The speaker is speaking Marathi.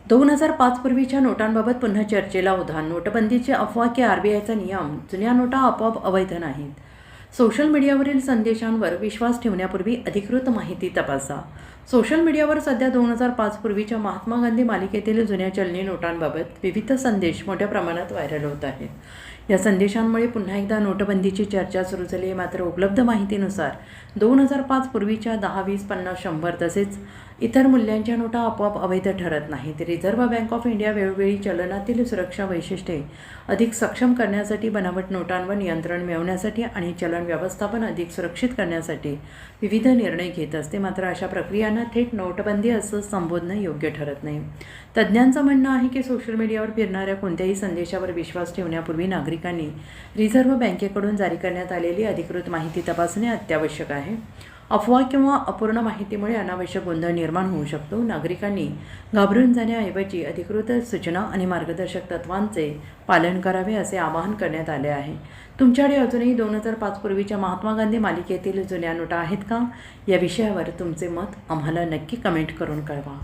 2005 पूर्वीच्या नोटांबाबत पुन्हा चर्चेला उधाण. नोटबंदीची अफवा की आरबीआयचा नियम, जुन्या नोटा आपोआप अवैध नाहीत. सोशल मीडियावरील संदेशांवर विश्वास ठेवण्यापूर्वी अधिकृत माहिती तपासा. सोशल मीडियावर सध्या 2005 पूर्वीच्या महात्मा गांधी मालिकेतील जुन्या चलनी नोटांबाबत विविध संदेश मोठ्या प्रमाणात व्हायरल होत आहेत. या संदेशांमुळे पुन्हा एकदा नोटबंदीची चर्चा सुरू झाली आहे. मात्र उपलब्ध माहितीनुसार 2005 पूर्वीच्या 10, 20, 50, 100 तसेच इतर मूल्यांच्या नोटा आपोआप अवैध ठरत नाहीत. रिझर्व्ह बँक ऑफ इंडिया वेळोवेळी चलनातील सुरक्षा वैशिष्ट्ये अधिक सक्षम करण्यासाठी, बनावट नोटांवर नियंत्रण मिळवण्यासाठी आणि चलन व्यवस्थापन अधिक सुरक्षित करण्यासाठी विविध निर्णय घेत असते. मात्र अशा प्रक्रियांना थेट नोटबंदी असं संबोधणं योग्य ठरत नाही. तज्ज्ञांचं म्हणणं आहे की सोशल मीडियावर फिरणाऱ्या कोणत्याही संदेशावर विश्वास ठेवण्यापूर्वी नागरिकांनी रिझर्व्ह बँकेकडून जारी करण्यात आलेली अधिकृत माहिती तपासणे अत्यावश्यक आहे. अफवा किंवा अपूर्ण माहितीमुळे अनावश्यक गोंधळ निर्माण होऊ शकतो. नागरिकांनी घाबरून जाण्याऐवजी अधिकृत सूचना आणि मार्गदर्शक तत्त्वांचे पालन करावे असे आवाहन करण्यात आले आहे. तुमच्याकडे अजूनही 2005 पूर्वीच्या महात्मा गांधी मालिकेतील जुन्या नोटा आहेत का? या विषयावर तुमचे मत आम्हाला नक्की कमेंट करून कळवा.